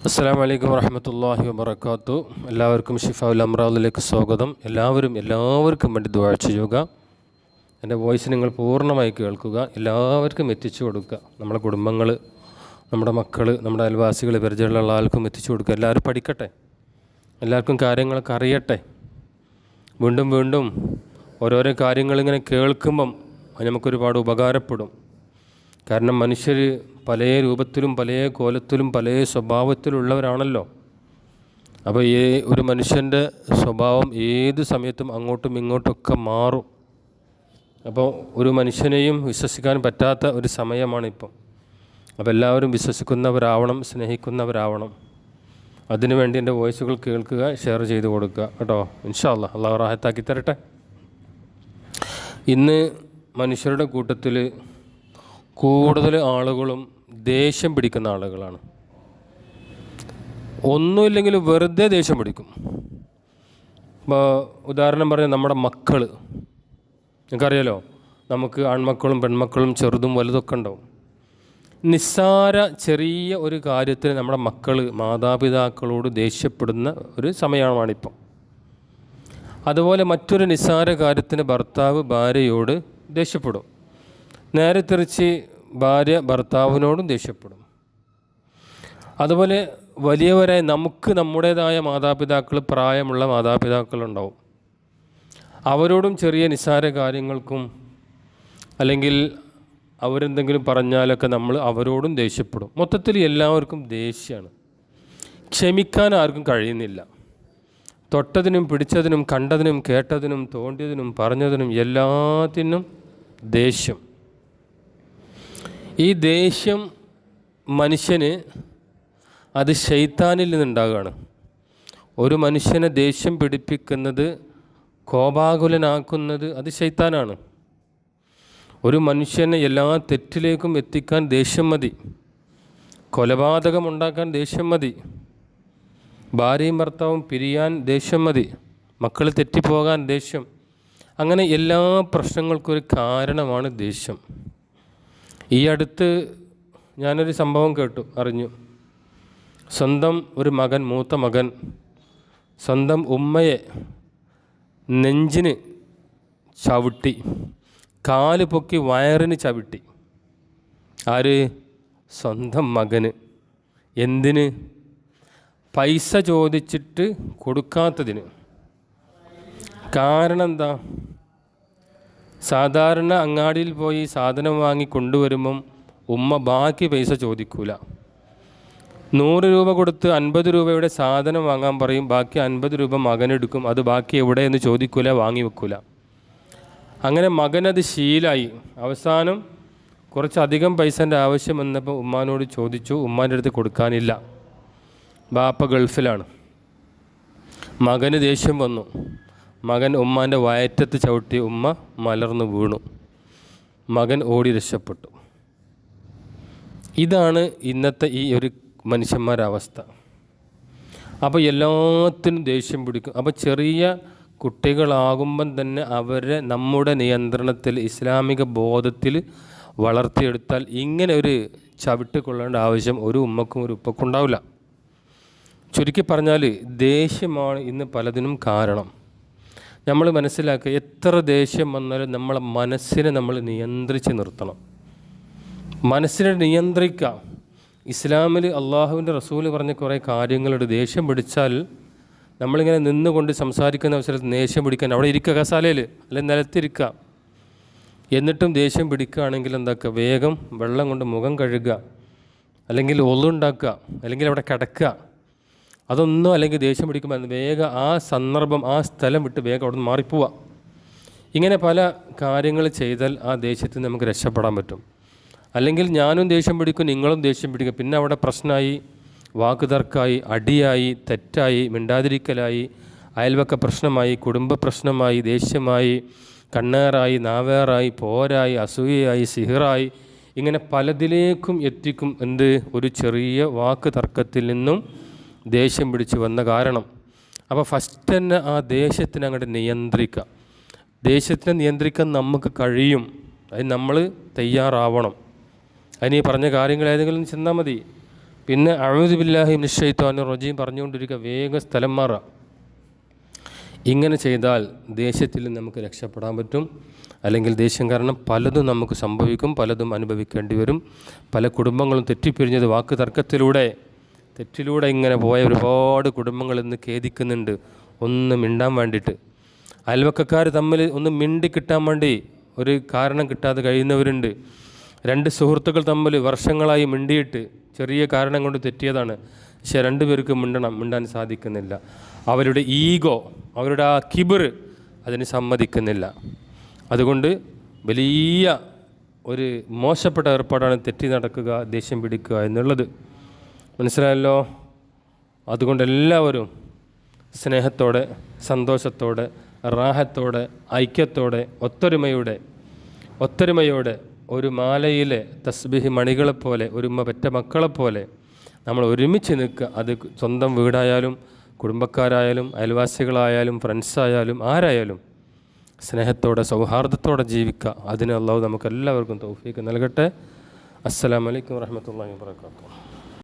അസ്സലാമു അലൈക്കും വറഹ്മത്തുള്ളാഹി വബറകാതുഹു. എല്ലാവർക്കും ഷിഫാഉൽ അംറാദിലേക്ക് സ്വാഗതം. എല്ലാവർക്കും വേണ്ടി ദുആ ചെയ്യുക. എൻ്റെ വോയിസ് നിങ്ങൾ പൂർണ്ണമായി കേൾക്കുക, എല്ലാവർക്കും എത്തിച്ചു കൊടുക്കുക. നമ്മുടെ കുടുംബങ്ങൾ, നമ്മുടെ മക്കൾ, നമ്മുടെ അയൽവാസികൾ, പരിചയമുള്ള ആൾക്കും എത്തിച്ചു കൊടുക്കുക. എല്ലാവരും പഠിക്കട്ടെ, എല്ലാവർക്കും കാര്യങ്ങളൊക്കെ അറിയട്ടെ. വീണ്ടും ഓരോരോ കാര്യങ്ങളിങ്ങനെ കേൾക്കുമ്പം അത് നമുക്കൊരുപാട് ഉപകാരപ്പെടും. കാരണം മനുഷ്യർ പല രൂപത്തിലും പല കോലത്തിലും പല സ്വഭാവത്തിലുള്ളവരാണല്ലോ. അപ്പോൾ ഒരു മനുഷ്യൻ്റെ സ്വഭാവം ഏത് സമയത്തും അങ്ങോട്ടും ഇങ്ങോട്ടൊക്കെ മാറും. അപ്പോൾ ഒരു മനുഷ്യനെയും വിശ്വസിക്കാൻ പറ്റാത്ത ഒരു സമയമാണിപ്പം. അപ്പോൾ എല്ലാവരും വിശ്വസിക്കുന്നവരാവണം, സ്നേഹിക്കുന്നവരാവണം. അതിനുവേണ്ടി എൻ്റെ വോയിസുകൾ കേൾക്കുക, ഷെയർ ചെയ്ത് കൊടുക്കുക കേട്ടോ. ഇൻഷാ അല്ലാഹ്, അള്ളാഹു റാഹത്താക്കി തരട്ടെ. ഇന്ന് മനുഷ്യരുടെ കൂട്ടത്തിൽ കൂടുതൽ ആളുകളും ദേഷ്യം പിടിക്കുന്ന ആളുകളാണ്. ഒന്നുമില്ലെങ്കിലും വെറുതെ ദേഷ്യം പിടിക്കും. ഇപ്പോൾ ഉദാഹരണം പറഞ്ഞാൽ നമ്മുടെ മക്കൾ, നിങ്ങൾക്കറിയാലോ, നമുക്ക് ആൺമക്കളും പെൺമക്കളും ചെറുതും വലുതൊക്കെ ഉണ്ടാവും. നിസ്സാര ചെറിയ ഒരു കാര്യത്തിന് നമ്മുടെ മക്കൾ മാതാപിതാക്കളോട് ദേഷ്യപ്പെടുന്ന ഒരു സമയമാണിപ്പം. അതുപോലെ മറ്റൊരു നിസ്സാര കാര്യത്തിന് ഭർത്താവ് ഭാര്യയോട് ദേഷ്യപ്പെടും. നേരെ തിരിച്ച് ഭാര്യ ഭർത്താവിനോടും ദേഷ്യപ്പെടും. അതുപോലെ വലിയവരായ നമുക്ക് നമ്മുടേതായ മാതാപിതാക്കൾ, പ്രായമുള്ള മാതാപിതാക്കളുണ്ടാവും. അവരോടും ചെറിയ നിസ്സാര കാര്യങ്ങൾക്കും അല്ലെങ്കിൽ അവരെന്തെങ്കിലും പറഞ്ഞാലൊക്കെ നമ്മൾ അവരോടും ദേഷ്യപ്പെടും. മൊത്തത്തിൽ എല്ലാവർക്കും ദേഷ്യമാണ്. ക്ഷമിക്കാൻ ആർക്കും കഴിയുന്നില്ല. തൊട്ടതിനും പിടിച്ചതിനും കണ്ടതിനും കേട്ടതിനും തോണ്ടിയതിനും പറഞ്ഞതിനും എല്ലാത്തിനും ദേഷ്യം. ഈ ദേഷ്യം മനുഷ്യന് അത് ശൈത്താനിൽ നിന്നുണ്ടാകുകയാണ്. ഒരു മനുഷ്യനെ ദേഷ്യം പിടിപ്പിക്കുന്നത്, കോപാകുലനാക്കുന്നത് അത് ശൈത്താനാണ്. ഒരു മനുഷ്യനെ എല്ലാ തെറ്റിലേക്കും എത്തിക്കാൻ ദേഷ്യം മതി. കൊലപാതകമുണ്ടാക്കാൻ ദേഷ്യം മതി. ഭാര്യയും ഭർത്താവും പിരിയാൻ ദേഷ്യം മതി. മക്കൾ തെറ്റിപ്പോകാൻ ദേഷ്യം. അങ്ങനെ എല്ലാ പ്രശ്നങ്ങൾക്കും ഒരു കാരണമാണ് ദേഷ്യം. ഈ അടുത്ത് ഞാനൊരു സംഭവം അറിഞ്ഞു. സ്വന്തം ഒരു മകൻ, മൂത്ത മകൻ സ്വന്തം ഉമ്മയെ നെഞ്ചിന് ചവിട്ടി, കാല് പൊക്കി വയറിന് ചവിട്ടി. ആര്? സ്വന്തം മകന്. എന്തിന്? പൈസ ചോദിച്ചിട്ട് കൊടുക്കാത്തതിന്. കാരണം എന്താ? സാധാരണ അങ്ങാടിയിൽ പോയി സാധനം വാങ്ങി കൊണ്ടുവരുമ്പം ഉമ്മ ബാക്കി പൈസ ചോദിക്കൂല. 100 രൂപ കൊടുത്ത് 50 രൂപയുടെ സാധനം വാങ്ങാൻ പറയും. ബാക്കി 50 രൂപ മകനെടുക്കും. അത് ബാക്കി എവിടെയെന്ന് ചോദിക്കൂല, വാങ്ങി വെക്കൂല. അങ്ങനെ മകനത് ശീലായി. അവസാനം കുറച്ചധികം പൈസൻ്റെ ആവശ്യം വന്നപ്പോൾ ഉമ്മാനോട് ചോദിച്ചു. ഉമ്മാൻ്റെ അടുത്ത് കൊടുക്കാനില്ല. ബാപ്പ ഗൾഫിലാണ്. മകന് ദേഷ്യം വന്നു. മകൻ ഉമ്മാൻ്റെ വയറ്റത്ത് ചവിട്ടി. ഉമ്മ മലർന്നു വീണു. മകൻ ഓടി രക്ഷപ്പെട്ടു. ഇതാണ് ഇന്നത്തെ ഈ ഒരു മനുഷ്യന്മാരുടെ അവസ്ഥ. അപ്പോൾ എല്ലാത്തിനും ദേഷ്യം പിടിക്കും. അപ്പോൾ ചെറിയ കുട്ടികളാകുമ്പം തന്നെ അവരെ നമ്മുടെ നിയന്ത്രണത്തിൽ, ഇസ്ലാമിക ബോധത്തിൽ വളർത്തിയെടുത്താൽ ഇങ്ങനെ ഒരു ചവിട്ട് കൊള്ളേണ്ട ആവശ്യം ഒരു ഉമ്മക്കും ഒരു ഉപ്പക്കും ഉണ്ടാവില്ല. ചുരുക്കി പറഞ്ഞാൽ ദേഷ്യമാണ് ഇന്ന് പലതിനും കാരണം. നമ്മൾ മനസ്സിലാക്കുക, എത്ര ദേഷ്യം വന്നാലും നമ്മളെ മനസ്സിനെ നമ്മൾ നിയന്ത്രിച്ച് നിർത്തണം. മനസ്സിനെ നിയന്ത്രിക്കാം. ഇസ്ലാമിൽ അള്ളാഹുവിൻ്റെ റസൂൽ പറഞ്ഞ കുറേ കാര്യങ്ങളുണ്ട്. ദേഷ്യം പിടിച്ചാൽ നമ്മളിങ്ങനെ നിന്നുകൊണ്ട് സംസാരിക്കുന്ന അവസരത്തിൽ ദേഷ്യം പിടിക്കാൻ അവിടെ ഇരിക്കുക, കസാലയിൽ അല്ലെങ്കിൽ നിലത്തിരിക്കുക. എന്നിട്ടും ദേഷ്യം പിടിക്കുകയാണെങ്കിൽ എന്താക്കുക? വേഗം വെള്ളം കൊണ്ട് മുഖം കഴുകുക, അല്ലെങ്കിൽ ഒളുണ്ടാക്കുക, അല്ലെങ്കിൽ അവിടെ കിടക്കുക. അതൊന്നും അല്ലെങ്കിൽ ദേഷ്യം പിടിക്കുമ്പോൾ വേഗം ആ സന്ദർഭം, ആ സ്ഥലം വിട്ട് വേഗം അവിടെ നിന്ന് മാറിപ്പോവുക. ഇങ്ങനെ പല കാര്യങ്ങൾ ചെയ്താൽ ആ ദേഷ്യത്തിൽ നമുക്ക് രക്ഷപ്പെടാൻ പറ്റും. അല്ലെങ്കിൽ ഞാനും ദേഷ്യം പിടിക്കും, നിങ്ങളും ദേഷ്യം പിടിക്കും. പിന്നെ അവിടെ പ്രശ്നമായി, വാക്കുതർക്കമായി, അടിയായി, തെറ്റായി, മിണ്ടാതിരിക്കലായി, അയൽവക്ക പ്രശ്നമായി, കുടുംബ പ്രശ്നമായി, ദേഷ്യമായി, കണ്ണേറായി, നാവേറായി, പോരായി, അസൂയയായി, സിഹിറായി, ഇങ്ങനെ പലതിലേക്കും എത്തിക്കും. എന്ത്? ഒരു ചെറിയ വാക്ക് തർക്കത്തിൽ നിന്നും ദേഷ്യം പിടിച്ച് വന്ന കാരണം. അപ്പോൾ ഫസ്റ്റ് തന്നെ ആ ദേഷ്യത്തിനെ അങ്ങോട്ട് നിയന്ത്രിക്കുക. ദേഷ്യത്തിനെ നിയന്ത്രിക്കാൻ നമുക്ക് കഴിയും. അത് നമ്മൾ തയ്യാറാവണം. അതിന് ഈ പറഞ്ഞ കാര്യങ്ങൾ ഏതെങ്കിലും ചെന്നാൽ മതി. പിന്നെ അഊദു ബില്ലാഹി മിനശ് ശൈത്വാനിർ റജീം പറഞ്ഞുകൊണ്ടിരിക്കുക, വേഗം സ്ഥലം മാറുക. ഇങ്ങനെ ചെയ്താൽ ദേഷ്യത്തിൽ നമുക്ക് രക്ഷപ്പെടാൻ പറ്റും. അല്ലെങ്കിൽ ദേഷ്യം കാരണം പലതും നമുക്ക് സംഭവിക്കും, പലതും അനുഭവിക്കേണ്ടി വരും. പല കുടുംബങ്ങളും തെറ്റിപ്പിരിഞ്ഞത് വാക്ക് തെറ്റിലൂടെ ഇങ്ങനെ പോയ ഒരുപാട് കുടുംബങ്ങൾ ഇന്ന് ഖേദിക്കുന്നുണ്ട്, ഒന്ന് മിണ്ടാൻ വേണ്ടിയിട്ട്. അയൽവക്കക്കാർ തമ്മിൽ ഒന്ന് മിണ്ടി കിട്ടാൻ വേണ്ടി ഒരു കാരണം കിട്ടാതെ കഴിയുന്നവരുണ്ട്. രണ്ട് സുഹൃത്തുക്കൾ തമ്മിൽ വർഷങ്ങളായി മിണ്ടിയിട്ട് ചെറിയ കാരണം കൊണ്ട് തെറ്റിയതാണ്, പക്ഷേ രണ്ടുപേർക്ക് മിണ്ടാൻ സാധിക്കുന്നില്ല. അവരുടെ ഈഗോ, അവരുടെ ആ കിബിർ അതിന് സമ്മതിക്കുന്നില്ല. അതുകൊണ്ട് വലിയ ഒരു മോശപ്പെട്ട ഏർപ്പാടാണ് തെറ്റി നടക്കുക, ദേഷ്യം പിടിക്കുക എന്നുള്ളത്. മനസ്സിലായല്ലോ? അതുകൊണ്ട് എല്ലാവരും സ്നേഹത്തോടെ, സന്തോഷത്തോടെ, റാഹത്തോടെ, ഐക്യത്തോടെ, ഒത്തൊരുമയോടെ ഒരു മാലയിലെ തസ്ബീഹ് മണികളെപ്പോലെ, ഒരു ഉമ്മ പെറ്റ മക്കളെപ്പോലെ നമ്മൾ ഒരുമിച്ച് നിൽക്കുക. അത് സ്വന്തം വീടായാലും കുടുംബക്കാരായാലും അയൽവാസികളായാലും ഫ്രണ്ട്സായാലും ആരായാലും സ്നേഹത്തോടെ സൗഹാർദ്ദത്തോടെ ജീവിക്കുക. അതിന് അല്ലാഹു നമുക്കെല്ലാവർക്കും തൗഫീഖ് നൽകട്ടെ. അസ്സലാമു അലൈക്കും വറഹ്മത്തുള്ളാഹി വബറകാതുഹു.